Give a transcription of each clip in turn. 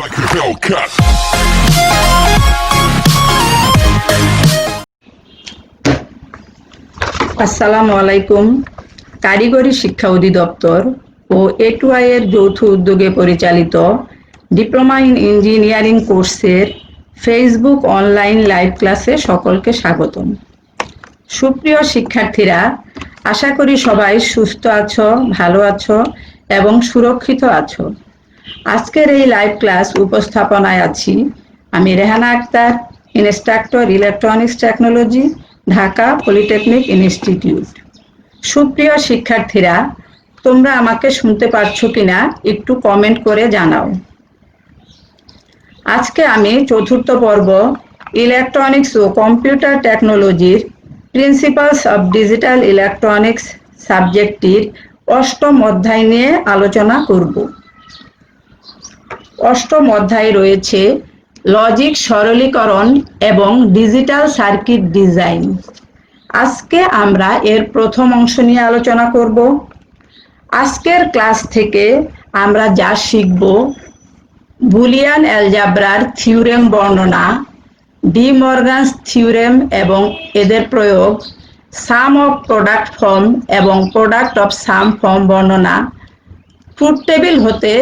like a Hellcat. আসসালামু আলাইকুম। কারিগরি শিক্ষা অধিদপ্তর ও A2I এর যৌথ উদ্যোগে পরিচালিত ডিপ্লোমা ইন ইঞ্জিনিয়ারিং কোর্সের ফেসবুক অনলাইন লাইভ ক্লাসে সকলকে স্বাগতম। সুপ্রিয় শিক্ষার্থীরা, আশা করি সবাই সুস্থ আছো, ভালো আছো এবং সুরক্ষিত আছো। আজকের এই লাইভ ক্লাস উপস্থাপনায় আছি আমি Rehana Akter, instructor electronics technology, Dhaka polytechnic institute. সুপ্রিয় শিক্ষার্থীরা, তোমরা আমাকে শুনতে পারছো কিনা একটু কমেন্ট করে জানাও। আজকে আমি চতুর্থ পর্ব ইলেকট্রনিক্স ও কম্পিউটার টেকনোলজির প্রিন্সিপালস অব ডিজিটাল ইলেকট্রনিক্স সাবজেক্টটির অষ্টম অধ্যায় নিয়ে আলোচনা করব। অষ্টম অধ্যায়ে রয়েছে লজিক সরলীকরণ এবং ডিজিটাল সার্কিট ডিজাইন। আজকে আমরা এর প্রথম অংশ নিয়ে আলোচনা করব। আজকের ক্লাস থেকে আমরা যা শিখব: বুলিয়ান অ্যালজাব্রার থিওরেম বর্ণনা, ডি মর্গানস থিওরেম এবং এদের প্রয়োগ, সাম অফ প্রোডাক্ট ফর্ম এবং প্রোডাক্ট অফ সাম ফর্ম বর্ণনা, ট্রুথ টেবিল হতে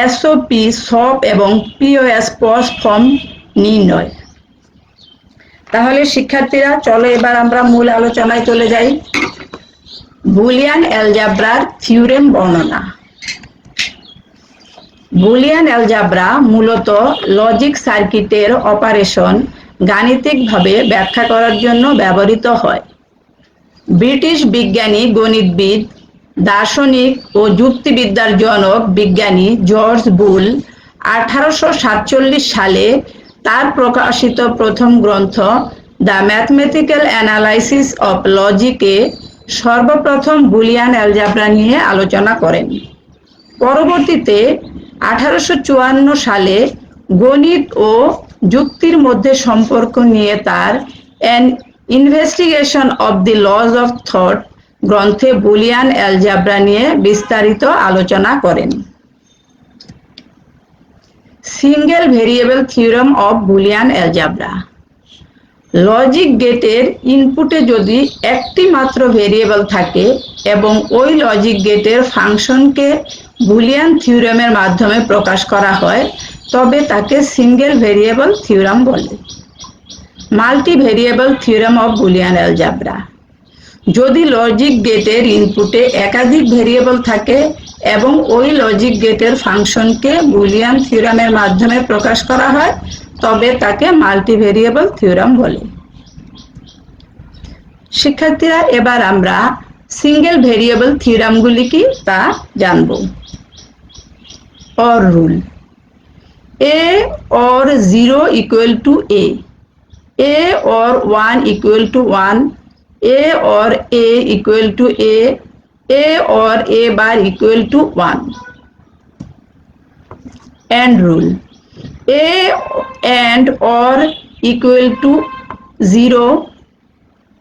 এসওপি সপ এবং পিওএস পস ফর্ম নির্ণয়। তাহলে শিক্ষার্থীরা, চলো এবার আমরা মূল আলোচনায় চলে যাই। বুলিয়ান অ্যালজাব্রার থিওরেম বর্ণনা। বুলিয়ান অ্যালজাব্রা মূলত লজিক সার্কিটের অপারেশন গাণিতিকভাবে ব্যাখ্যা করার জন্য ব্যবহৃত হয়। ব্রিটিশ বিজ্ঞানী, গণিতবিদ, দার্শনিক ও যুক্তিবিদ্যার জনক বিজ্ঞানী জর্জ বুল 1847 সালে তার প্রকাশিত প্রথম গ্রন্থ দ্য ম্যাথমেটিক্যাল অ্যানালাইসিস অফ লজিকে সর্বপ্রথম বুলিয়ান অ্যালজাব্রা নিয়ে আলোচনা করেন। পরবর্তীতে 1854 সালে গণিত ও যুক্তির মধ্যে সম্পর্ক নিয়ে তার an investigation of the lodge of thought গ্রন্থে বুলিয়ান অ্যালজাব্রা নিয়ে বিস্তারিত আলোচনা করেন। Single variable theorem of Boolean algebra. Logic গেটের ইনপুটে যদি একটি মাত্র ভেরিয়েবল থাকে এবং ওই লজিক গেটের ফাংশনকে বুলিয়ান থিওরেমের মাধ্যমে প্রকাশ করা হয়, তবে তাকে সিঙ্গেল ভেরিয়েবল থিওরেম বলে। Multi variable theorem of Boolean algebra. যদি লজিক গেটের ইনপুটে একাধিক ভেরিয়েবল থাকে এবং ওই লজিক গেটের ফাংশনকে বুলিয়ান থিওরেমের মাধ্যমে প্রকাশ করা হয়, তবে তাকে মাল্টি ভেরিয়েবল থিওরেম বলে। শিক্ষার্থীরা, এবার আমরা সিঙ্গেল ভেরিয়েবল থিওরেমগুলি কি তা জানব। Or rule. a or 0 equal to a or 1 equal to 1, a or a equal to a or a bar equal to 1. And rule. A and or equal to 0,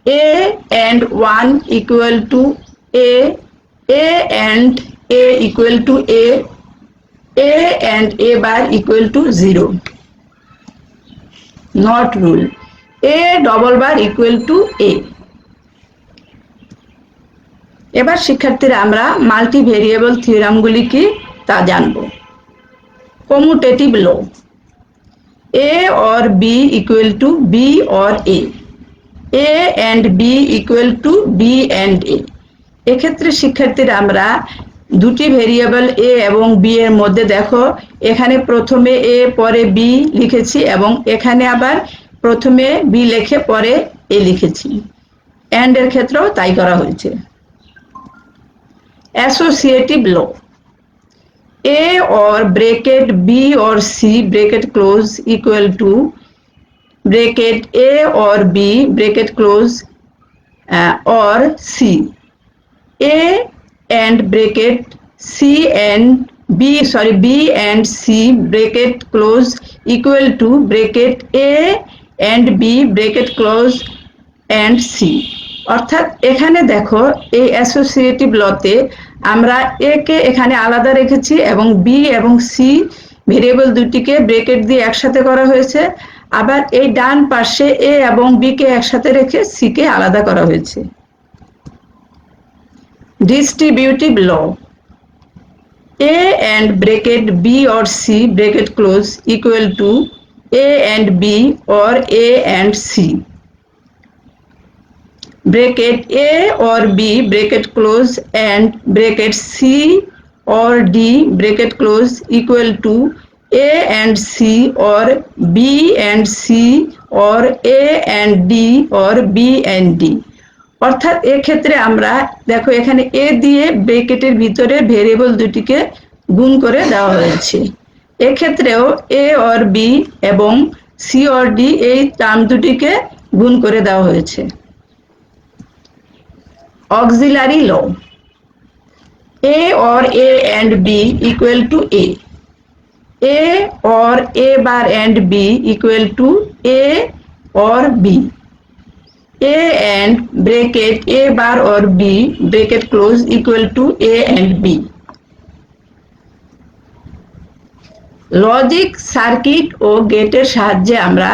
a and 1 equal to a and a equal to a and a bar equal to 0. Not rule. A double bar equal to a. এবার শিক্ষার্থীরা, আমরা multi variable থিওরেমগুলি কি তা জানব। Commutative law. a or b equal to b or a and b equal to b and a। এক্ষেত্রে শিক্ষার্থীরা, আমরা দুটি ভেরিয়েবল a এবং b এর মধ্যে দেখো, এখানে প্রথমে a পরে b লিখেছি এবং এখানে আবার প্রথমে b লিখে পরে a লিখেছি। এন্ড এর ক্ষেত্রেও তাই করা হয়েছে। Associative law. a or bracket b or c bracket close equal to bracket a or b bracket close or c. a and bracket c and b and c bracket close equal to bracket a and b bracket close and c। অর্থাৎ এখানে দেখো, এই associative লতে আমরা a কে এখানে আলাদা রেখেছি এবং b এবং c ভেরিয়েবল দুটিকে ব্র্যাকেট দিয়ে একসাথে করা হয়েছে, আবার এই ডান পাশে এ এবং বি কে একসাথে রেখে সি কে আলাদা করা হয়েছে। Distributive law, a and bracket b or c bracket close equal to a and b or a and c, bracket a or b bracket close and bracket c or d bracket close equal to a and c or b and c or a and d or b and d। অর্থাৎ এক্ষেত্রে আমরা দেখো এখানে এ দিয়ে ব্র্যাকেটের ভিতরে variable দুটিকে গুণ করে দেওয়া হয়েছে। এক্ষেত্রেও এ অর বি এবং সি অর ডি এই টার্ম দুটিকে গুণ করে দেওয়া হয়েছে। Auxiliary law, A or A and B equal to A, A or A bar and B equal to A or B, a and bracket a bar or b bracket close equal to a and b। Logic circuit ও গেটের সাহায্যে আমরা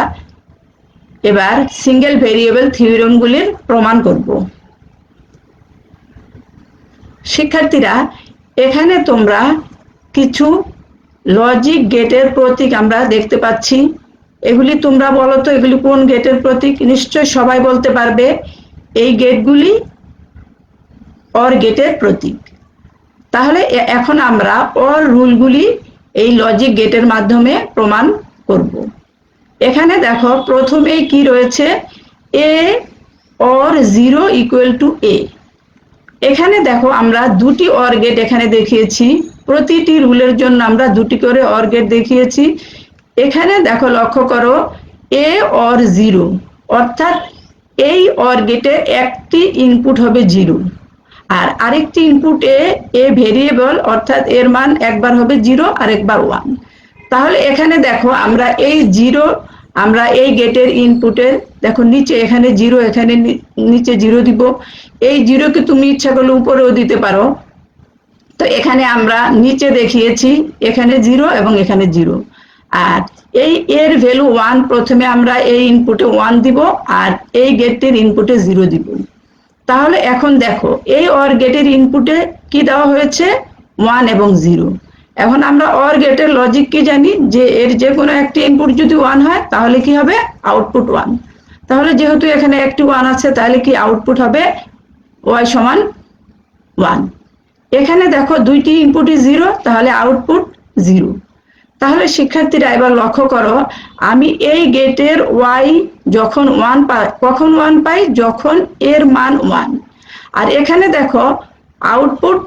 এবার single variable থিওরেমগুলির প্রমাণ করব। শিক্ষার্থীরা, এখানে তোমরা কিছু লজিক গেটের প্রতীক আমরা দেখতে পাচ্ছি। এগুলি তোমরা বলো তো এগুলি কোন গেটের প্রতীক? নিশ্চয় সবাই বলতে পারবে এই গেটগুলি অর গেটের প্রতীক। তাহলে এখন আমরা অর রুলগুলি এই লজিক গেটের মাধ্যমে প্রমাণ করব। এখানে দেখো প্রথমেই কি রয়েছে, A or 0 equal to A. এখানে দেখো আমরা দুটি অর গেট এখানে দেখিয়েছি, প্রতিটি রুলের জন্য আমরা দুটি করে অর গেট দেখিয়েছি। এখানে দেখো লক্ষ্য করো এ অর 0, অর্থাৎ এই অর গেটে একটি ইনপুট হবে 0 আর আরেকটি ইনপুট এ ভেরিয়েবল, অর্থাৎ এর মান একবার হবে 0 আর একবার 1। তাহলে এখানে দেখো আমরা এই 0 আমরা এই গেটের ইনপুটের দেখো নিচে এখানে 0, এখানে নিচে 0 দিব। এই 0 কে তুমি ইচ্ছা করলে উপরেও দিতে পারো। তো এখানে আমরা নিচে দেখিয়েছি এখানে 0 এবং এখানে 0। আর এই এর ভ্যালু 1, প্রথমে আমরা এই ইনপুটে 1 দিব আর এই গেটের ইনপুটে 0 দিব। তাহলে এখন দেখো এই অর গেটের ইনপুটে কি দেওয়া হয়েছে, 1 এবং 0। এখন আমরা অর গেটের লজিক কি জানি, যে এর যে কোনো একটি ইনপুট যদি 1 হয় তাহলে কি হবে, আউটপুট 1। তাহলে যেহেতু এখানে একটি 1 আছে তাহলে কি আউটপুট হবে y সমান 1। এখানে দেখো দুইটি ইনপুটই 0, তাহলে আউটপুট 0। তাহলে শিক্ষার্থীরা এবার লক্ষ্য করো, আমি এই গেটের y যখন 1 পাই, কখন 1 পাই, যখন এর মান 1। আর এখানে দেখো আউটপুট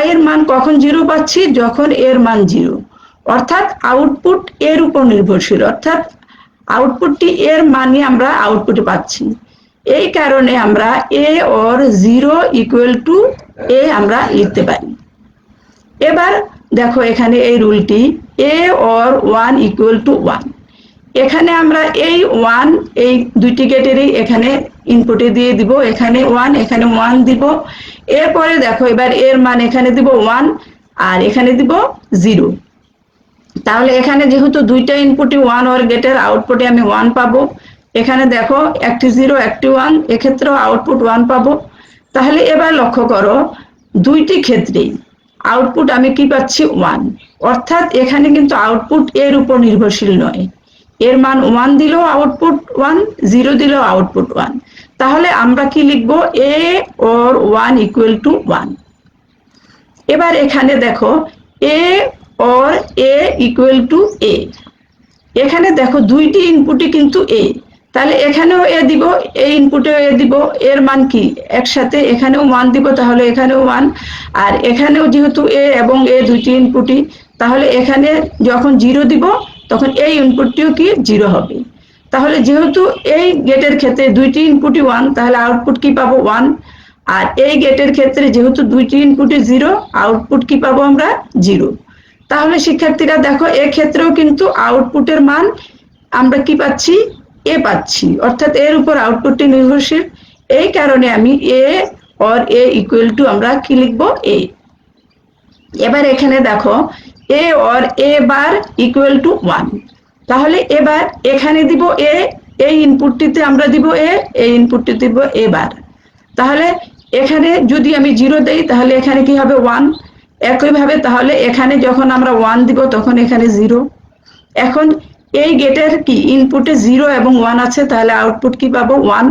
y এর মান কখন 0 পাচ্ছি, যখন এর মান 0। অর্থাৎ আউটপুট এর উপর নির্ভরশীল, অর্থাৎ আউটপুটটি এর মানই আমরা আউটপুটে পাচ্ছি। এই কারণে আমরা এ অর 0 ইকুয়াল টু এ আমরা লিখতে পারি। এবার দেখো এখানে এই রুলটি এ অর 1 ইকুয়াল টু 1। এখানে আমরা এই 1 এই দুইটি গেটেরই এখানে ইনপুটে দিয়ে দিব, এখানে 1 এখানে 1 দিব। এরপরে দেখো এবার এর মান এখানে দিব 1 আর এখানে দিব 0। তাহলে এখানে যেহেতু দুইটা ইনপুটই 1 অর গেটের, আউটপুটে আমি 1 পাবো। এখানে দেখো একটি 0 একটি 1, এক্ষেত্রেও আউটপুট 1 পাবো। তাহলে এবার লক্ষ্য করো দুইটি ক্ষেত্রেই আউটপুট আমি কি পাচ্ছি, 1। অর্থাৎ এখানে কিন্তু আউটপুট এর উপর নির্ভরশীল নয়, এর মান 1 দিলেও আউটপুট 1, 0 দিলেও আউটপুট 1। তাহলে আমরা কি লিখবো, এ অর 1 ইকুয়াল টু 1। এবার এখানে দেখো A or A equal to A. এখানে দেখো দুইটি ইনপুটই কিন্তু এ, তাহলে এখানেও এ দিব, এই ইনপুটেও এ দিব। এর মান কি একসাথে এখানেও 1 দিব, তাহলে এখানেও 1। আর এখানেও যেহেতু এ এবং এ দুইটি ইনপুটই, তাহলে এখানে যখন 0 দিব তখন এই ইনপুটটিও কি 0 হবে। তাহলে যেহেতু এই গেটের ক্ষেত্রে দুইটি ইনপুটই 1, তাহলে আউটপুট কি পাবো, 1। আর এই গেটের ক্ষেত্রে যেহেতু দুইটি ইনপুটই 0, আউটপুট কি পাবো আমরা, 0। তাহলে শিক্ষার্থীরা দেখো এই ক্ষেত্রেও কিন্তু আউটপুটের মান আমরা কি পাচ্ছি, এ পাচ্ছি, অর্থাৎ এর উপর আউটপুটটি নির্ভরশীল। এই কারণে আমি A or A equal to আমরা কি লিখবো, এ। এবার এখানে দেখো A or A bar equal to 1। তাহলে এবার এখানে দিব এ, এই ইনপুটটিতে আমরা দিব এ, এই ইনপুটটিতে দিব এ বার। তাহলে এখানে যদি আমি 0 দেই তাহলে এখানে কি হবে 1। একইভাবে তাহলে এখানে যখন আমরা 1 দিব তখন এখানে 0। এখন এই গেটের কি ইনপুটে 0 এবং 1 আছে, তাহলে আউটপুট কি পাবো 1।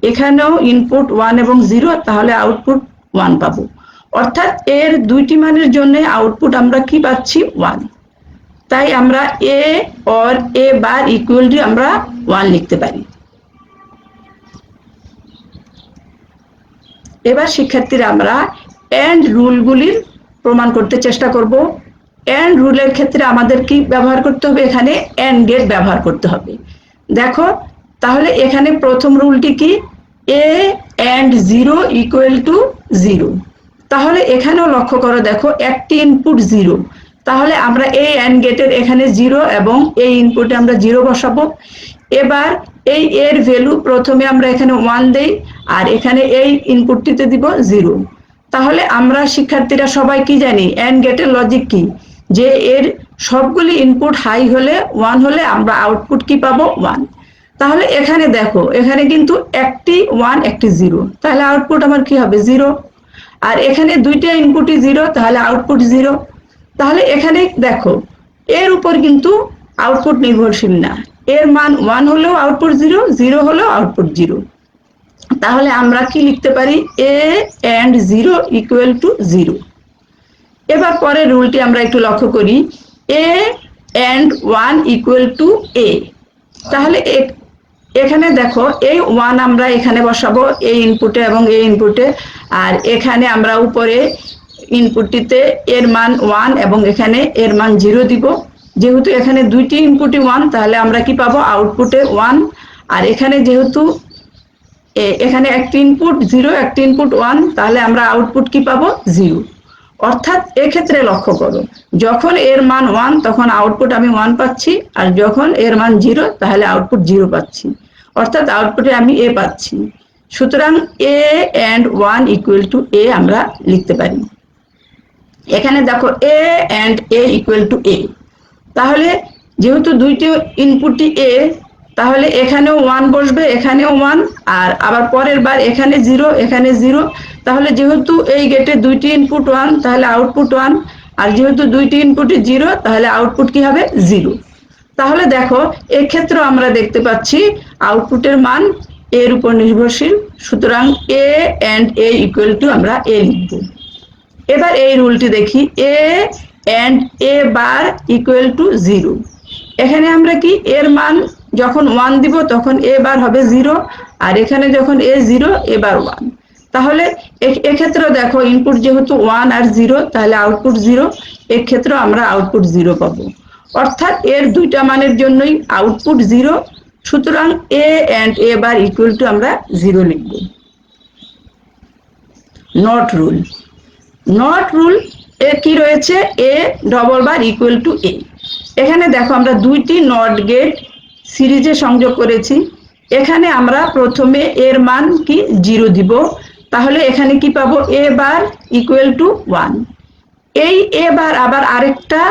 এখানেও ইনপুট 1 এবং 0, তাহলে আউটপুট 1 পাবো। অর্থাৎ এর দুইটি মানের জন্য আউটপুট আমরা কি পাচ্ছি 1। তাই আমরা A or A bar equal to আমরা 1 লিখতে পারি। এবার শিক্ষার্থীরা আমরা এন্ড রুলগুলির প্রমাণ করতে চেষ্টা করব। এন্ড রুলের ক্ষেত্রে আমাদের কি ব্যবহার করতে হবে, এখানে এন্ড গেট ব্যবহার করতে হবে। দেখো তাহলে এখানে প্রথম রুলটি কি, এ এন্ড 0 ইকুয়াল টু 0। তাহলে এখানেও লক্ষ্য করো, দেখো একটি ইনপুট 0, তাহলে আমরা এই এন্ড গেটের এখানে 0 এবং এই ইনপুটে আমরা 0 বসাবো। এবার এই এর ভ্যালু প্রথমে আমরা এখানে 1 দেই আর এখানে এই ইনপুটটিতে দিব 0। তাহলে আমরা শিক্ষার্থীরা সবাই কি জানি এন্ড গেটের লজিক কি, যে এর সবগুলি ইনপুট হাই হলে 1 হলে আমরা আউটপুট কি পাবো 1। তাহলে এখানে দেখো এখানে কিন্তু একটি 1 একটি 0, তাহলে আউটপুট আমার কি হবে 0। আর এখানে দুইটা ইনপুটই 0, তাহলে আউটপুট 0। তাহলে এখানে দেখো এর উপর কিন্তু আউটপুট নির্ভরশীল না, এর মান 1 হলেও আউটপুট 0, 0 হলেও আউটপুট 0। তাহলে আমরা কি লিখতে পারি, এ এন্ড 0 ইকুয়াল টু 0। এবার পরের রুলটি আমরা একটু লক্ষ্য করি, এ এন্ড 1 ইকুয়াল টু এ। তাহলে এখানে দেখো এই 1 আমরা এখানে বসাবো এই ইনপুটে এবং এই ইনপুটে, আর এখানে আমরা উপরে ইনপুটটিতে এর মান 1 এবং এখানে এর মান 0 দিব। যেহেতু এখানে দুইটি ইনপুটই 1, তাহলে আমরা কি পাবো আউটপুটে 1। আর এখানে যেহেতু এখানে একটি ইনপুট 0 একটি ইনপুট 1, তাহলে আমরা আউটপুট কি পাবো 0। অর্থাৎ এক্ষেত্রে লক্ষ্য করো, যখন এর মান 1 তখন আউটপুট আমি 1 পাচ্ছি, আর যখন এর মান 0 তাহলে আউটপুট 0 পাচ্ছি, অর্থাৎ আউটপুটে আমি এ পাচ্ছি। সুতরাং এ এন্ড 1 ইকুয়াল টু এ আমরা লিখতে পারি। এখানে দেখো A and A equal to A, তাহলে যেহেতু দুইটি ইনপুটই এ, তাহলে এখানেও 1 বসবে, এখানেও 1, আর আবার পরের বার এখানে 0 এখানে 0। তাহলে যেহেতু এই গেটে দুইটি ইনপুট 1, তাহলে আউটপুট 1, আর যেহেতু দুইটি ইনপুটই 0, তাহলে আউটপুট কি হবে 0। তাহলে দেখো এই ক্ষেত্রে আমরা দেখতে পাচ্ছি আউটপুটের মান এর উপর নির্ভরশীল। সুতরাং A and A equal to আমরা এ লিখব। এবার এই রুলটি দেখি, A and A bar equal to 0। এখানে আমরা কি এর মান যখন 1 দিব তখন এ বার হবে 0, আর এখানে যখন এ 0 এ বার 1। তাহলে এক্ষেত্রে দেখো ইনপুট যেহেতু 1 আর 0, তাহলে আউটপুট 0। এক্ষেত্রে আমরা আউটপুট 0 পাবো, অর্থাৎ এর দুইটা মানের জন্যই আউটপুট 0। সুতরাং A and A bar equal to আমরা 0 লিখব। Not rule, not rule A কি রয়েছে, A double bar equal to A. এখানে দেখো আমরা দুইটি নট গেট সিরিজে সংযোগ করেছি। এখানে আমরা প্রথমে এর মান কি 0 দিব, তাহলে এখানে কি পাবো এ বার ইকুয়াল টু 1। এই এ বার আবার আরেকটা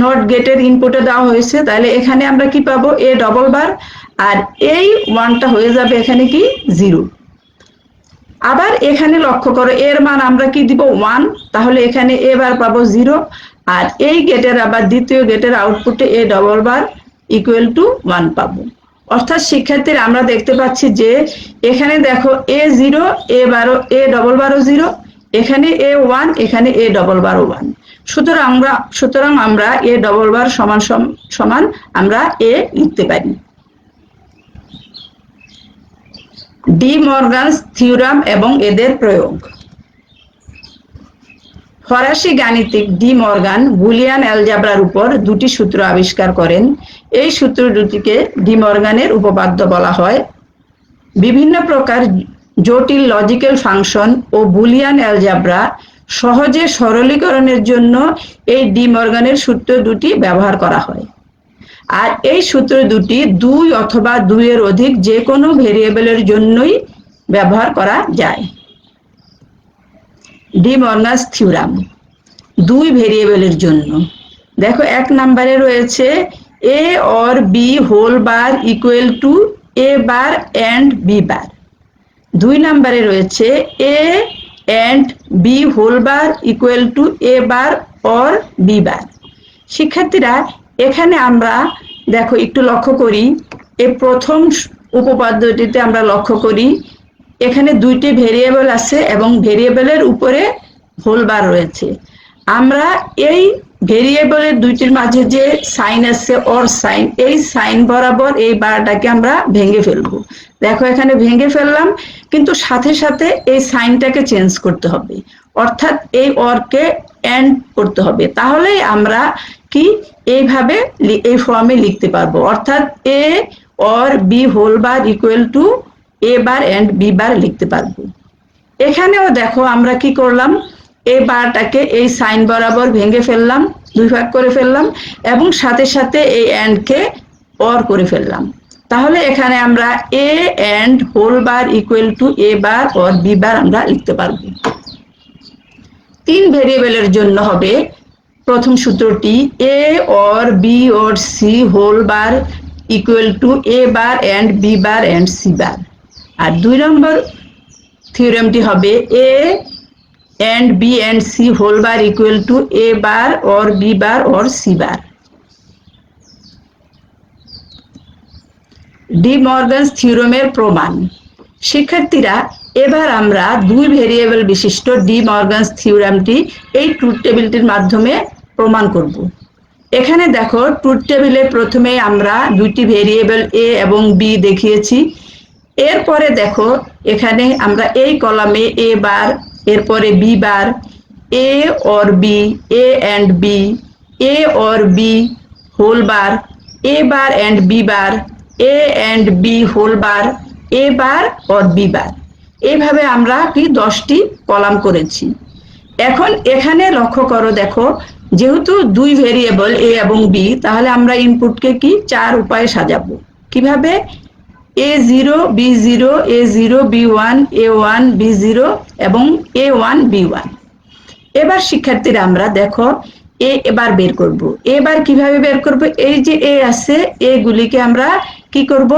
নট গেটের ইনপুটে দেওয়া হয়েছে, তাহলে এখানে আমরা কি পাবো এ ডবল বার, আর এই 1টা হয়ে যাবে এখানে কি 0। আবার এখানে লক্ষ্য করো এর মান আমরা কি দিব 1, তাহলে এখানে এ বার পাবো 0, আর এই গেটের আবার দ্বিতীয় গেটের আউটপুটে এ ডবল বার ইকুয়াল টু 1 পাবো। অর্থাৎ শিক্ষার্থীরা আমরা দেখতে পাচ্ছি যে এখানে দেখো এ 0 এ বারো এ ডবল বারো 0, এখানে এ 1 এখানে এ ডবল বারো 1। সুতরাং আমরা এ ডবল বার সমান সমান আমরা এ লিখতে পারি। ডি মর্গানস থিওরাম এবং এদের প্রয়োগ। ফরাসি গাণিতিক ডি মর্গান বুলিয়ান অ্যালজাবরার উপর দুটি সূত্র আবিষ্কার করেন। এই সূত্র দুটিকে ডি মর্গানের উপপাদ্য বলা হয়। বিভিন্ন প্রকার জটিল লজিক্যাল ফাংশন ও বুলিয়ান অ্যালজাবরা সহজে সরলীকরণের জন্য এই ডি মর্গানের সূত্র দুটি ব্যবহার করা হয়। আর এই সূত্র দুটি 2 অথবা 2 এর অধিক যে কোনো ভেরিয়েবলের জন্যই ব্যবহার করা যায়। ডি মর্গানস থিওরাম 2 ভেরিয়েবলের জন্য, দেখো 1 নম্বরে রয়েছে A or B whole bar equal to A bar and B bar. 2 নম্বরে রয়েছে A and B whole bar equal to A bar or B bar. শিক্ষার্থীরা এখানে আমরা দেখো একটু লক্ষ্য করি, এই প্রথম উপপাদ্যটিতে আমরা লক্ষ্য করি এখানে দুইটি ভেরিয়েবল আছে এবং ভেরিয়েবলের উপরে হোল বার রয়েছে। আমরা এই ভেরিয়েবলের দুইটির মাঝে যে সাইন আছে অর সাইন, এই সাইন বরাবর এই বারটাকে আমরা ভেঙে ফেলবো। দেখো এখানে ভেঙে ফেললাম, কিন্তু সাথে সাথে এই সাইনটাকে চেঞ্জ করতে হবে, অর্থাৎ এই অরকে এন্ড করতে হবে। তাহলেই আমরা কি এইভাবে এই ফর্মে লিখতে পারবো, অর্থাৎ A or B whole bar equal to A bar and B bar লিখতে পারবো। এখানেও দেখো আমরা কি করলাম, এই বারটাকে এই সাইন বরাবর ভেঙে ফেললাম, দুই ভাগ করে ফেললাম এবং সাথে সাথে এই এন্ডকে অর করে ফেললাম। তাহলে এখানে আমরা A and whole bar equal to A bar or B bar আমরা লিখতে পারবো। 3 ভেরিয়েবলের জন্য হবে প্রথম সূত্রটি A or B or C whole bar equal to A bar and B bar and C bar. আর 2 নম্বর থিওরেমটি হবে A and b and c whole bar equal to a bar or b bar or c bar. D Morgan's থিওরেমের প্রমাণ। শিক্ষার্থীরা এবার আমরা 2 variable বিশিষ্ট D Morgan's থিওরেমটি এই ট্রুথ টেবিলটির মাধ্যমে প্রমাণ করব। এখানে দেখো ট্রুথ টেবিলে প্রথমে আমরা দুইটি ভেরিয়েবল এ এবং বি দেখিয়েছি। এরপরে দেখো এখানে আমরা এই কলামে এ বার, এরপরে B bar, A or B, A and B, A or B whole bar, A bar and B bar, A and B whole bar, A bar or B bar, এইভাবে আমরা কি 10টি কলাম করেছি। এখন এখানে লক্ষ্য করো, দেখো যেহেতু 2 ভেরিয়েবল এ এবং বি, তাহলে আমরা ইনপুটকে কি 4 উপায়ে সাজাবো। কিভাবে? a0 b0 a0 b1 a1 b0 এবং a1 b1। এবার শিক্ষার্থীরা আমরা দেখো এবার বের করব। এবার কিভাবে বের করব? এই যে এ আছে, এগুলিকে আমরা কি করব?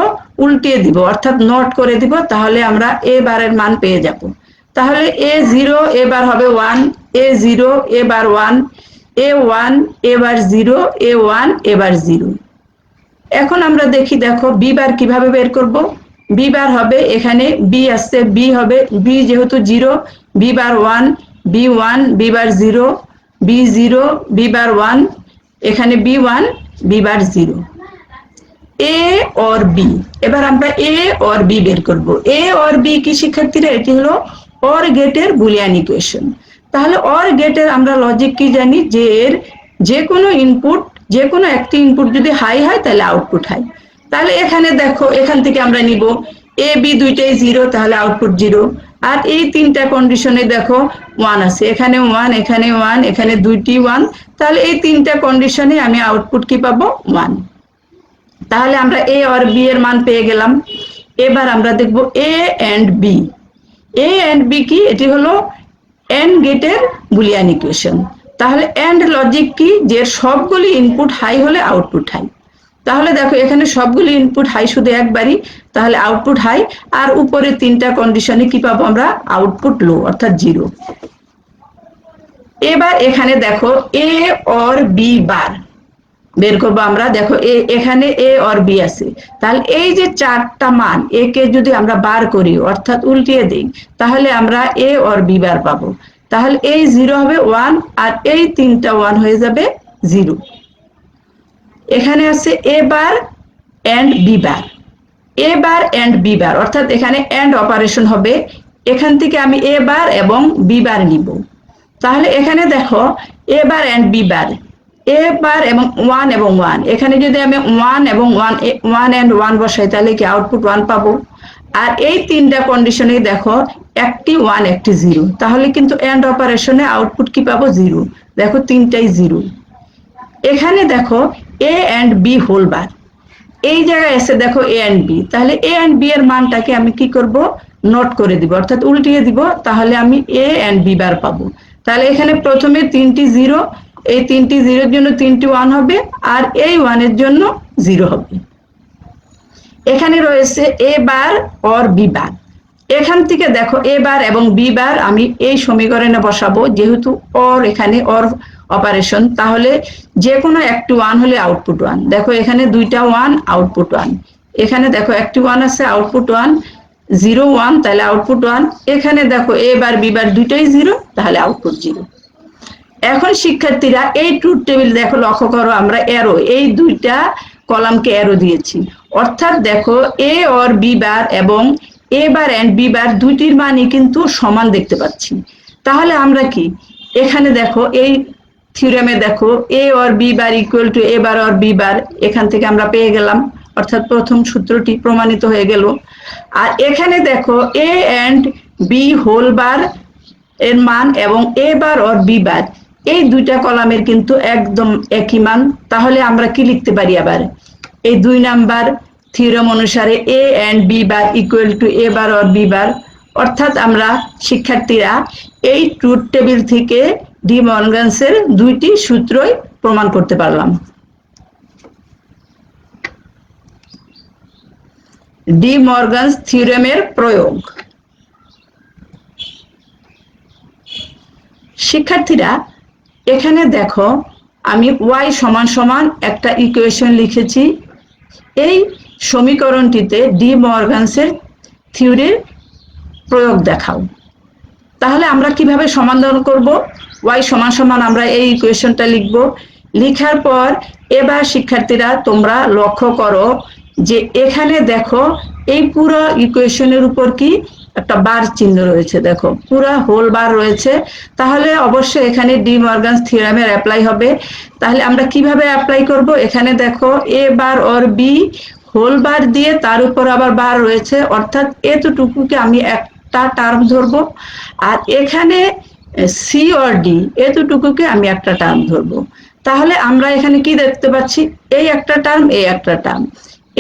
উল্টিয়ে দিব, অর্থাৎ নট করে দিব, তাহলে আমরা এ বারের মান পেয়ে যাব। তাহলে a0 এবার হবে 1, a0 এবার 1, a1 এবার 0, a1 এবার 0। এখন আমরা দেখি, দেখো বি বার কিভাবে বের করব। বি বার হবে এখানে বি আসছে, বি হবে বি যেহেতু 0, B bar 1, b1 B bar 0, b0 B bar 1, এখানে b1 B bar 0। A or B, এবার আমরা এ অর বি বের করব। এ অর বি কি শিক্ষার্থীরা? এটি হলো অর গেটের বুলিয়ান ইকুয়েশন। তাহলে অর গেটের আমরা লজিক কি জানি, যে এর যে কোনো ইনপুট, যে কোনো একটি ইনপুট যদি হাই হয় তাহলে আউটপুট হাই। তাহলে এখানে দেখো এখান থেকে আমরা নিব এ বি দুইটাই 0, তাহলে আউটপুট 0। আর এই 3টা কন্ডিশনে দেখো 1 আছে, এখানে 1, এখানে 1, এখানে দুইটি 1, তাহলে এই 3টা কন্ডিশনে আমি আউটপুট কি পাবো? 1। তাহলে আমরা এ আর বি এর মান পেয়ে গেলাম। এবার আমরা দেখব A and B. A and B কি? এটি হলো এন্ড গেটের বুলিয়ান ইকুয়েশন। তাহলে এন্ড লজিক কি? যে সবগুলি ইনপুট হাই হলে আউটপুট হাই। তাহলে দেখো এখানে সবগুলি ইনপুট হাই শুধু একবারই, তাহলে আউটপুট হাই। আর উপরে 3টা কন্ডিশনে কি পাবো আমরা? আউটপুট লো, অর্থাৎ 0। এবার এখানে দেখো এ অর বি বার বের করবো আমরা। দেখো এখানে এ অর বি আছে, তাহলে এই যে 4টা মান একে যদি আমরা বার করি, অর্থাৎ উল্টিয়ে দিই, তাহলে আমরা এ অর বি বার পাবো। তাহলে এই 0 হবে 1, আর এই 3টা 1 হয়ে যাবে 0। এখানে আছে A bar and B bar, A bar and B bar, অর্থাৎ এখানে এন্ড অপারেশন হবে। এখান থেকে আমি এ বার এবং বি বার নিব। তাহলে এখানে দেখো A bar and B bar, A বার এবং 1 এবং 1, এখানে যদি আমি 1 এবং 1 এন্ড 1 বসাই, তাহলে কি আউটপুট 1 পাবো। আর এই 3টা কন্ডিশনে দেখো একটি 1 একটি 0, তাহলে কিন্তু এন্ড অপারেশনে আউটপুট কি পাবো? 0। দেখো 3টাই 0। এখানে দেখো A and B whole bar, এই জায়গায় এসে দেখো এ এন্ড বি, তাহলে এ এন্ড বি এর মানটাকে আমি কি করব? নোট করে দিব, অর্থাৎ উল্টিয়ে দিব, তাহলে আমি এ এন্ড বি বার পাবো। তাহলে এখানে প্রথমে 3টি 0, এই তিনটি জিরোর জন্য তিনটি ওয়ান হবে, আর এই ওয়ানের জন্য জিরো হবে। এখানে রয়েছে এ বার অর বি বার। এখান থেকে দেখো এ বার এবং বি বার আমি এই সমীকরণে বসাবো, যেহেতু অর এখানে অর অপারেশন, তাহলে যে কোনো একটি ওয়ান হলে আউটপুট ওয়ান। দেখো এখানে দুইটা ওয়ান, আউটপুট ওয়ান। এখানে দেখো একটি ওয়ান আছে, আউটপুট ওয়ান। 0 1 তাহলে আউটপুট ওয়ান। এখানে দেখো এ বার বি বার দুইটাই জিরো, তাহলে আউটপুট জিরো। এখন শিক্ষার্থীরা এই ট্রুথ টেবিল দেখো, লক্ষ্য করো আমরা অ্যারো, এই দুইটা কলামকে অ্যারো দিয়েছি, অর্থাৎ দেখো এ অর বি বার এবং এ বার এন্ড বি বার দুইটির মানই কিন্তু সমান দেখতে পাচ্ছি। তাহলে আমরা কি এখানে দেখো এই থিওরেমে দেখো A or B bar equal to A bar or B bar, এখান থেকে আমরা পেয়ে গেলাম, অর্থাৎ প্রথম সূত্রটি প্রমাণিত হয়ে গেল। আর এখানে দেখো এ এন্ড বি হোল বার এর মান এবং এ বার অর বি বার এই দুইটা কলামের কিন্তু একদম একই মান। তাহলে আমরা কি লিখতে পারি আবার, এই 2 নাম্বার থিওরেম অনুসারে A and B bar equal to A bar or B bar. অর্থাৎ আমরা শিক্ষার্থীরা এই ট্রুথ টেবিল থেকে ডি মর্গানসের দুইটি সূত্রই প্রমাণ করতে পারলাম। ডি মর্গানস থিওরেমের প্রয়োগ। শিক্ষার্থীরা এখানে দেখো আমি y সমান সমান একটা ইকুয়েশন লিখেছি। এই সমীকরণটিতে ডি মর্গানসের থিওরির প্রয়োগ দেখাও। তাহলে আমরা কিভাবে সমাধান করব, y সমান সমান আমরা এই ইকুয়েশনটা লিখব। লেখার পর এবার শিক্ষার্থীরা তোমরা লক্ষ্য করো যে এখানে দেখো এই পুরো ইকুয়েশনের উপর কি একটা বার চিহ্ন রয়েছে, দেখো পুরো হোল বার রয়েছে। তাহলে অবশ্যই এখানে ডি মর্গানস থিওরেমের অ্যাপ্লাই হবে। তাহলে আমরা কিভাবে অ্যাপ্লাই করব, এখানে দেখো A bar or B whole bar দিয়ে তার উপর আবার বার রয়েছে, অর্থাৎ এতটুকুকে আমি একটা টার্ম ধরবো, আর এখানে সি অর ডি এতটুকুকে আমি একটা টার্ম ধরবো। তাহলে আমরা এখানে কি দেখতে পাচ্ছি, এই একটা টার্ম, এই একটা টার্ম,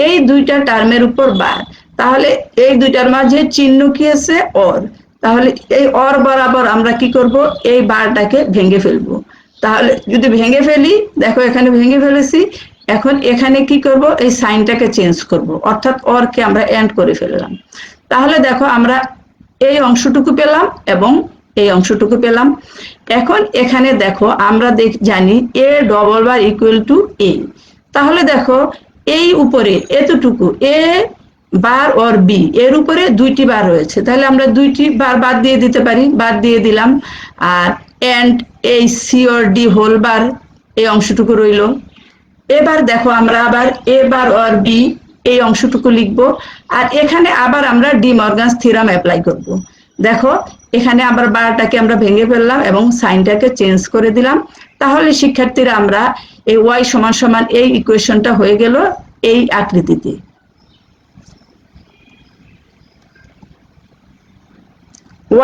এই দুইটা টার্মের উপর বার। তাহলে এই দুইটার মাঝে চিহ্ন কি আছে, অর। তাহলে এই অর বরাবর আমরা কি করব, এই বারটাকে ভেঙে ফেলবো। তাহলে যদি ভেঙে ফেলি, দেখো এখানে ভেঙে ফেলেছি। এখন এখানে কি করব, এই সাইনটাকে চেঞ্জ করব, অর্থাৎ অরকে আমরা এন্ড করে ফেললাম। তাহলে দেখো আমরা এই অংশটুকু পেলাম এবং এই অংশটুকু পেলাম। এখন এখানে দেখো আমরা জানি A double bar equal to A. তাহলে দেখো এই উপরে এতটুকু এ বার অর বি এর উপরে দুইটি বার রয়েছে, তাহলে আমরা দুইটি বার বাদ দিয়ে দিতে পারি, বাদ দিয়ে দিলাম। আর এন্ড এই C or D whole bar এই অংশটুকু রইল। এবার দেখো আমরা আবার এ বার অর বি এই অংশটুকু লিখবো, আর এখানে আবার আমরা ডি মর্গানস থিওরেম অ্যাপ্লাই করব। দেখো এখানে আবার বারটাকে আমরা ভেঙে ফেললাম এবং সাইনটাকে চেঞ্জ করে দিলাম। তাহলে শিক্ষার্থীরা আমরা এই y সমান সমান এই ইকুয়েশনটা হয়ে গেল এই আকৃতিতে।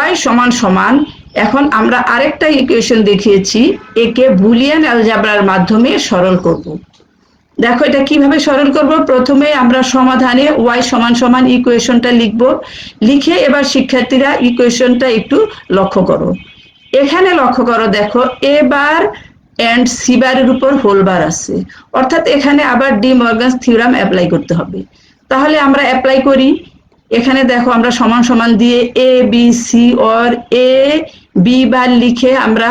y সমান সমান, এখন আমরা আরেকটা ইকুয়েশন দেখিয়েছি, একে বুলিয়ান অ্যালজেব্রার মাধ্যমে সরল করব। দেখো এটা কিভাবে সরল করব, প্রথমে আমরা সমাধানে y সমান সমান ইকুয়েশনটা লিখব। লিখে এবার শিক্ষার্থীরা ইকুয়েশনটা একটু লক্ষ্য করো। এখানে লক্ষ্য করো, দেখো এ বার এন্ড সি বারের উপর হোল বার আছে, অর্থাৎ এখানে আবার ডি মর্গানস থিওরেম অ্যাপ্লাই করতে হবে। তাহলে আমরা অ্যাপ্লাই করি। এখানে দেখো আমরা সমান সমান দিয়ে A B C or A B bar লিখে আমরা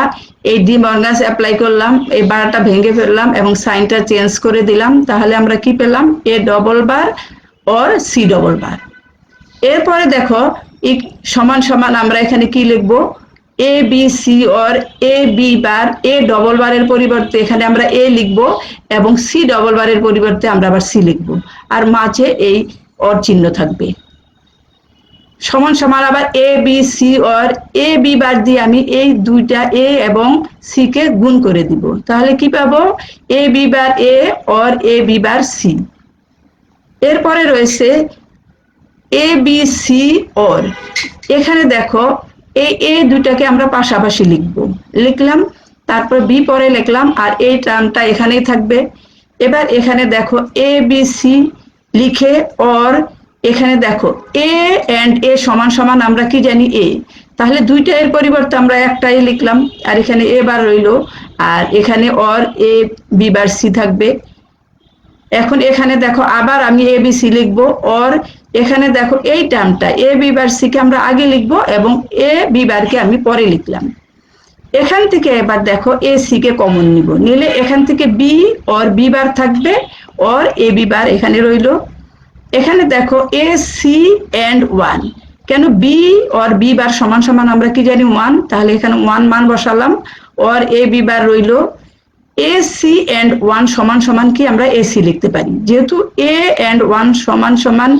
এই ডি মর্গানস অ্যাপ্লাই করলাম, এই বারটা ভেঙে ফেললাম এবং সাইনটা চেঞ্জ করে দিলাম। তাহলে আমরা কি পেলাম, A double bar or C double bar. এরপরে দেখো সমান সমান আমরা এখানে কি লিখবো, A B C or A B bar A double বারের পরিবর্তে এখানে আমরা এ লিখবো এবং সি ডবল বারের পরিবর্তে আমরা আবার সি লিখবো, আর মাঝে এই অর চিহ্ন থাকবে। সমান সমান আবার A B C or A B bar দিয়ে আমি এই দুইটা এ এবং সি কে গুণ করে দিব। তাহলে কি পাবো, A B bar A or A B bar C. এরপরে রয়েছে এ বি সি অর, এখানে দেখো এই এ দুটাকে আমরা পাশাপাশি লিখলাম, তারপর বি পরে লিখলাম, আর এই টার্মটা এখানেই থাকবে। এবার এখানে দেখো এ বি সি লিখে অর এখানে দেখো এ এন্ড এ সমান সমান আমরা কি জানি এ, তাহলে দুইটা এর পরিবর্তে আমরা একটাই লিখলাম, আর এখানে এ বার রইলো, আর এখানে or A B bar C থাকবে। এখন এখানে দেখো আবার আমি এ বি সি লিখবো, অর এখানে দেখো এই টার্মটা এ বি বার সি কে আমরা আগে লিখবো এবং এ বি বার কে আমি পরে লিখলাম। এখান থেকে এবার দেখো এ সি কে কমন নিব, নিলে এখান থেকে বি অর বি বার থাকবে, অর এ বি বার এখানে রইলো। এখানে দেখো এ সি এন্ড ওয়ান, কেন বি অর বি বার সমান সমান আমরা কি জানি ওয়ান, তাহলে এখানে ওয়ান মান বসালাম, অর এ বি বার রইলো। এ সি এন্ড ওয়ান সমান সমান কি আমরা এসি লিখতে পারি, যেহেতু এ এন্ড ওয়ান সমান সমান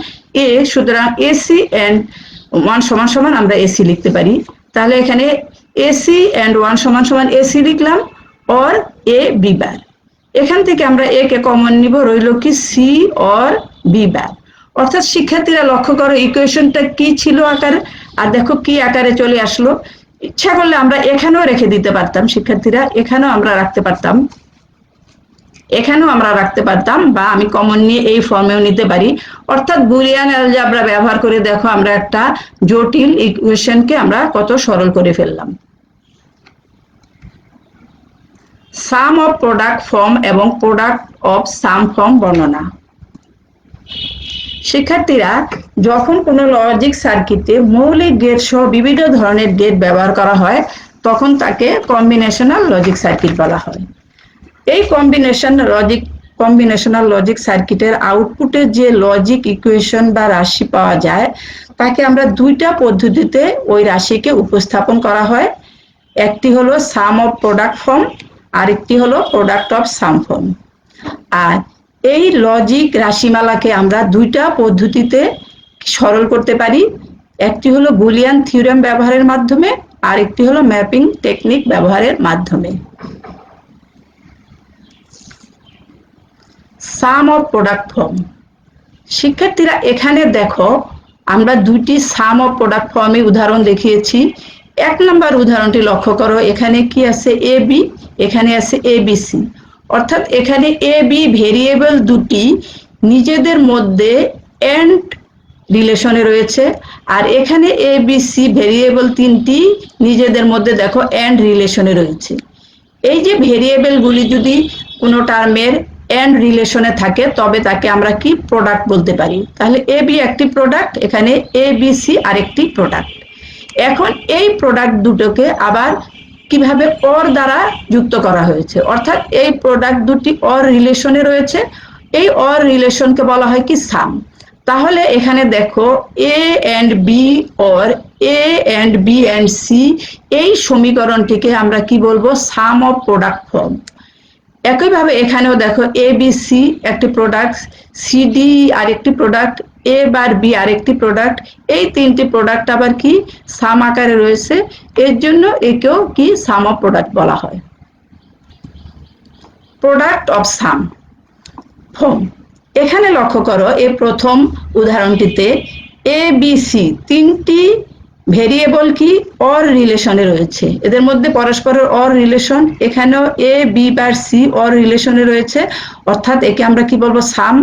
এ, সুতরাং এসি এন্ড ওয়ান সমান সমান আমরা এসি লিখতে পারি। তাহলে এখানে এসি এন্ড ওয়ান সমান সমান এসি লিখলাম, অর এ বি বার। এখান থেকে আমরা এ কে কমন নিব, রইল কি সি অর বি বার। অর্থাৎ শিক্ষার্থীরা লক্ষ্য করো ইকুয়েশনটা কি ছিল আকারে, আর দেখো কি আকারে চলে আসলো। ইচ্ছা করলে আমরা এখানেও রেখে দিতে পারতাম শিক্ষার্থীরা, এখানেও আমরা রাখতে পারতাম, এখানেও আমরা রাখতে পারতাম, বা আমি কমন নিয়ে এই ফর্মেও নিতে পারি। অর্থাৎ বুলিয়ান অ্যালজেব্রা ব্যবহার করে দেখো আমরা একটা জটিল ইকুয়েশনকে আমরা কত সরল করে ফেললাম। সাম অফ প্রোডাক্ট ফর্ম এবং প্রোডাক্ট অফ সাম ফর্ম বর্ণনা। শিক্ষার্থীরা যখন কোনো লজিক সার্কিটে মৌলিক গেট সহ বিভিন্ন ধরনের গেট ব্যবহার করা হয় তখন তাকে কম্বিনেশনাল লজিক সার্কিট বলা হয়। এই কম্বিনেশনাল লজিক সার্কিটের আউটপুটে যে লজিক ইকুয়েশন বা রাশি পাওয়া যায় তাকে আমরা দুইটা পদ্ধতিতে ওই রাশিকে উপস্থাপন করা হয়। একটি হলো সাম অফ প্রোডাক্ট ফর্ম, আরেকটি হলো প্রোডাক্ট অফ সাম ফর্ম। আর এই লজিক রাশিমালাকে আমরা দুইটা পদ্ধতিতে সরল করতে পারি, একটি হলো বুলিয়ান থিওরেম ব্যবহারের মাধ্যমে, আর একটি হলো ম্যাপিং টেকনিক ব্যবহারের মাধ্যমে। সাম অফ প্রোডাক্ট ফর্ম। শিক্ষার্থীরা এখানে দেখো আমরা দুইটি সাম অফ প্রোডাক্ট ফর্মে উদাহরণ দেখিয়েছি। এক নম্বর উদাহরণটি লক্ষ্য করো, এখানে কি আছে এ বি, এখানে আছে এ বি সি। অর্থাৎ এখানে এ বি ভেরিয়েবল দুটি নিজেদের মধ্যে এন্ড রিলেশনে রয়েছে, আর এখানে এ বি সি ভেরিয়েবল তিনটি নিজেদের মধ্যে দেখো এন্ড রিলেশনে রয়েছে। এই যে ভেরিয়েবলগুলি যদি কোনো টার্মের এন্ড রিলেশনে থাকে তবে তাকে আমরা কি প্রোডাক্ট বলতে পারি। তাহলে এ বি একটি প্রোডাক্ট, এখানে এ বি সি আরেকটি প্রোডাক্ট। এখন এই প্রোডাক্ট দুটোকে আবার কিভাবে অর দ্বারা যুক্ত করা হয়েছে, অর্থাৎ এই প্রোডাক্ট দুটি অর রিলেশনে রয়েছে, এই অর রিলেশনকে বলা হয় কি সাম। তাহলে এখানে দেখো A and B or A and B and C, এই সমীকরণটিকে আমরা কি বলবো, সাম অফ প্রোডাক্ট ফর্ম। একইভাবে এখানেও দেখো এ বি সি একটি প্রোডাক্ট, সি ডি আরেকটি প্রোডাক্ট, এ বার বি আরেকটি প্রোডাক্ট, এই তিনটি প্রোডাক্ট আবার কি সাম আকারে রয়েছে, এর জন্য একেও কি সাম অফ প্রোডাক্ট বলা হয়। Product of some form. এখানে লক্ষ্য করো এই প্রথম উদাহরণটিতে এ বি সি তিনটি ভেরিয়েবল কি অর রিলেশনে রয়েছে, এদের মধ্যে পরস্পরের অর রিলেশন। এখানেও এ বি বার সি অর রিলেশনে রয়েছে, অর্থাৎ একে আমরা কি বলবো, সাম।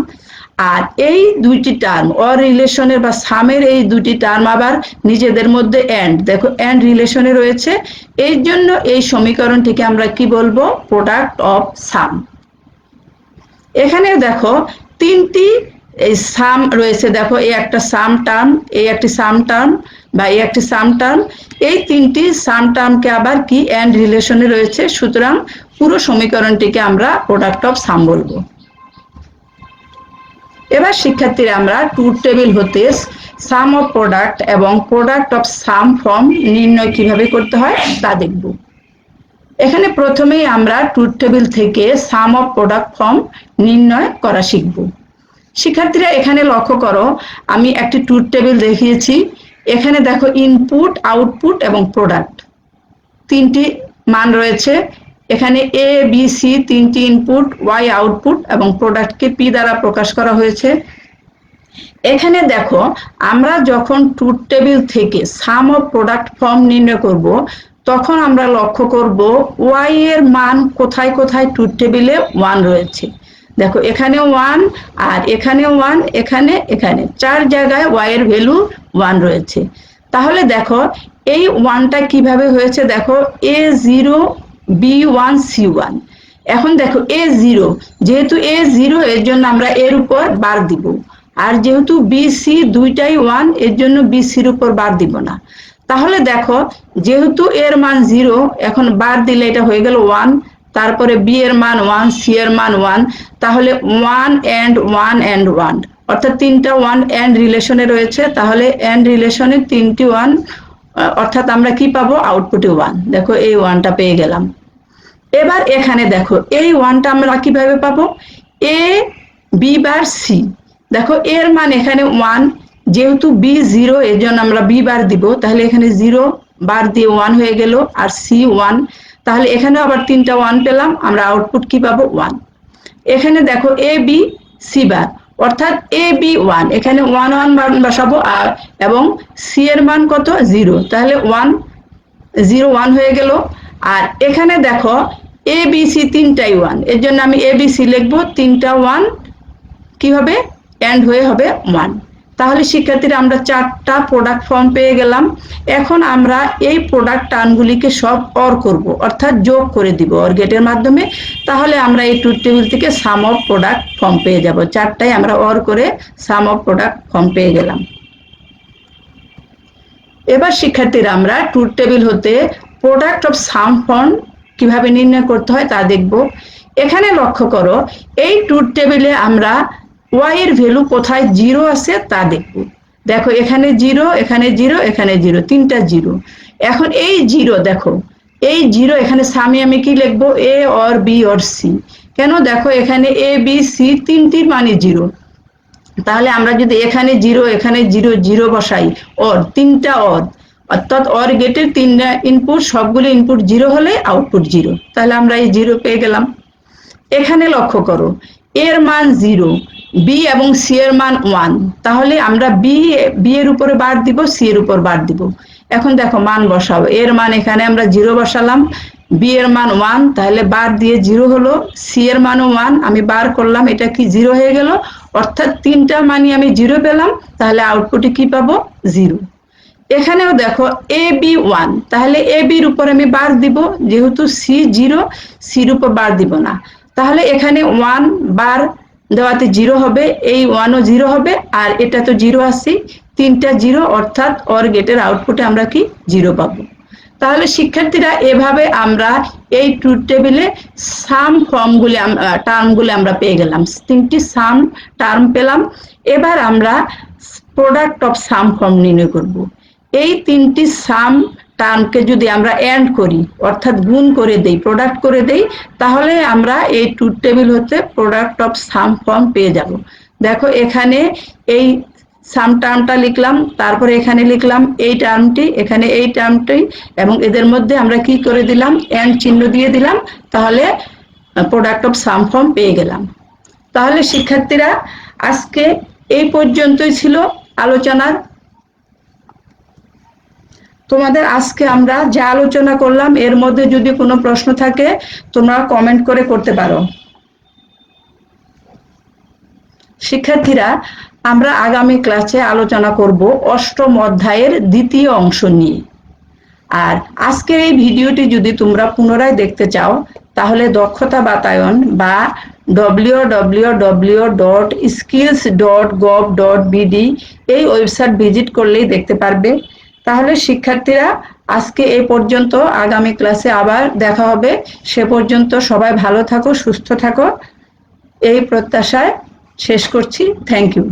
আর এই দুইটি টার্ম অর রিলেশনের বা সামের এই দুটি টার্ম আবার নিজেদের মধ্যে এন্ড, দেখো এন্ড রিলেশনে রয়েছে, এই জন্য এই সমীকরণটিকে আমরা কি বলবো, প্রোডাক্ট অফ সাম। এখানে দেখো তিনটি এই সাম রয়েছে, দেখো এই একটা সাম টার্ম, এই একটি সাম টার্ম বা এই একটি সাম টার্ম, এই তিনটি সাম টার্মকে আবার কি এন্ড রিলেশনে রয়েছে, সুতরাং পুরো সমীকরণটিকে আমরা প্রোডাক্ট অফ সাম বলবো। এবার শিক্ষার্থীরা আমরা ট্রুথ টেবিল হতে সাম অফ প্রোডাক্ট এবং প্রোডাক্ট অফ সাম ফর্ম নির্ণয় কিভাবে করতে হয় তা দেখব। এখানে প্রথমেই আমরা ট্রুথ টেবিল থেকে সাম অফ প্রোডাক্ট ফর্ম নির্ণয় করা শিখব। শিক্ষার্থীরা এখানে লক্ষ্য করো আমি একটি ট্রুথ টেবিল দেখিয়েছি, এখানে দেখো ইনপুট, আউটপুট এবং প্রোডাক্ট তিনটি মান রয়েছে। এখানে এ বি সি তিনটি ইনপুট, ওয়াই আউটপুট এবং প্রোডাক্টকে পি দ্বারা প্রকাশ করা হয়েছে। এখানে দেখো আমরা যখন ট্রুথ টেবিল থেকে সাম অফ প্রোডাক্ট ফর্ম নির্ণয় করব তখন আমরা লক্ষ্য করব ওয়াই এর মান কোথায় কোথায় ট্রুথ টেবিলে 1 রয়েছে। দেখো এখানে 1 আর এখানে 1, এখানে চার জায়গায় ওয়াই এর ভ্যালু 1 রয়েছে। তাহলে দেখো এই ওয়ানটা কিভাবে হয়েছে, দেখো A0 B1 C1। এখন দেখো A0, যেহেতু A0 এর জন্য আমরা এর উপর বার দিব, আর যেহেতু BC দুইটাই 1 এর জন্য BCর উপর বার দিব না। তাহলে দেখো যেহেতু এর মান 0, এখন বার দিলে এটা হয়ে গেল 1, তারপরে B এর মান 1, C এর মান 1, তাহলে 1 and 1 and 1, অর্থাৎ তিনটা 1 and রিলেশনে রয়েছে। তাহলে and রিলেশনে তিনটি 1, অর্থাৎ আমরা কি পাবো, আউটপুটে 1। দেখো এই 1টা পেয়ে গেলাম। এবার এখানে দেখো এই 1টা আমরা কিভাবে পাবো, A B বার C। দেখো এর মান এখানে 1, যেহেতু B 0 এর জন্য আমরা B বার দিব, তাহলে এখানে 0 বার দিয়ে 1 হয়ে গেল, আর C 1, তাহলে এখানে আবার তিনটা 1 পেলাম, আমরা আউটপুট কি পাবো, 1। এখানে দেখো A B C বার, অর্থাৎ A B 1, এখানে 1 1 মান বসাবো, আর এবং C এর মান কত, 0, তাহলে 1 0 1 হয়ে গেল। আর এখানে দেখো A B C তিনটাই 1, এর জন্য আমি A B C লিখবো, তিনটা 1 কি হবে, এন্ড হয়ে হবে 1। তাহলে শিক্ষার্থীরা আমরা চারটা প্রোডাক্ট ফর্ম পেয়ে গেলাম। এখন আমরা এই প্রোডাক্ট টার্মগুলিকে সব অর করব, অর্থাৎ যোগ করে দিব অর গেটের মাধ্যমে। তাহলে আমরা এই ট্রুথ টেবিল থেকে সাম অফ প্রোডাক্ট ফর্ম পেয়ে যাব। চারটাই আমরা অর করে সাম অফ প্রোডাক্ট ফর্ম পেয়ে গেলাম। এবার শিক্ষার্থীরা আমরা ট্রুথ টেবিল হতে প্রোডাক্ট অফ সাম ফর্ম কিভাবে নির্ণয় করতে হয় তা দেখব। এখানে লক্ষ্য করো, এই ট্রুথ টেবিলে আমরা y এর ভ্যালু কোথায় 0 আছে তা দেখব। দেখো এখানে 0, এখানে 0, এখানে 0, তিনটা 0। এখন এই 0, দেখো এই 0 এখানে সামে আমি কি লিখবো, A or B or C। কেন, দেখো এখানে A B C তিনটির মানে 0, তাহলে আমরা যদি এখানে 0 এখানে 0 0 বসাই, অর তিনটা অর, অর্থাৎ অর গেটের তিনটা ইনপুট, সবগুলো ইনপুট 0 হলে আউটপুট 0, তাহলে আমরা এই 0 পেয়ে গেলাম। এখানে লক্ষ্য করো, এর মান 0, B এবং C এর মান 1, তাহলে আমরা B এর উপরে বার দিব, C এর উপর বার দিব। এখন দেখো মান বসাবো, এর মান এখানে আমরা 0 বসালাম, B এর মান 1, তাহলে বার দিয়ে 0 হলো, C এর মানও 1, আমি বার করলাম, এটা কি 0 হয়ে গেল, অর্থাৎ তিনটা মানই আমি 0 পেলাম, তাহলে আউটপুটে কি পাবো, 0। এখানেও দেখো AB 1, তাহলে AB এর উপর আমি বার দিব, যেহেতু C 0, C এর উপর বার দিব না, তাহলে এখানে 1 বার দেওয়াতে 0 হবে, এই 1ও 0 হবে, আর এটা তো 0 আছে, তিনটা 0, অর্থাৎ অর গেটের আউটপুটে আমরা কি 0 পাবো। তাহলে শিক্ষার্থীরা এভাবে আমরা এই ট্রুথ টেবিলে সাম ফর্মগুলি টার্মগুলি আমরা পেয়ে গেলাম, তিনটি সাম টার্ম পেলাম। এবার আমরা প্রোডাক্ট অফ সাম ফর্ম নির্ণয় করব। এই তিনটি সাম টার্মকে যদি আমরা এন্ড করি, অর্থাৎ গুণ করে দেই, প্রোডাক্ট করে দেই, তাহলে আমরা এই ট্রুথ টেবিল হতে প্রোডাক্ট অফ সাম ফর্ম পেয়ে যাব। দেখো এখানে এই সাম টার্মটা লিখলাম, তারপরে এখানে লিখলাম এই টার্মটি, এখানে এই টার্মটি, এবং এদের মধ্যে আমরা কি করে দিলাম, এন্ড চিহ্ন দিয়ে দিলাম, তাহলে প্রোডাক্ট অফ সাম ফর্ম পেয়ে গেলাম। তাহলে শিক্ষার্থীরা আজকে এই পর্যন্তই ছিল আলোচনার। তোমাদের আজকে আমরা যা আলোচনা করলাম এর মধ্যে যদি কোনো প্রশ্ন থাকে তোমরা কমেন্ট করে করতে পারো। শিক্ষার্থীরা আমরা আগামী ক্লাসে আলোচনা করব অষ্টম অধ্যায়ের দ্বিতীয় অংশ নিয়ে। আর আজকের এই ভিডিওটি যদি তোমরা পুনরায় দেখতে চাও তাহলে দক্ষতা বাতায়ন বা www.skills.gov.bd এই ওয়েবসাইট ভিজিট করলেই দেখতে পারবে। তাহলে শিক্ষার্থীরা আজকে এই পর্যন্ত, আগামী ক্লাসে আবার দেখা হবে। সে পর্যন্ত সবাই ভালো থাকো, সুস্থ থাকো, এই প্রত্যাশায় শেষ করছি। Thank you.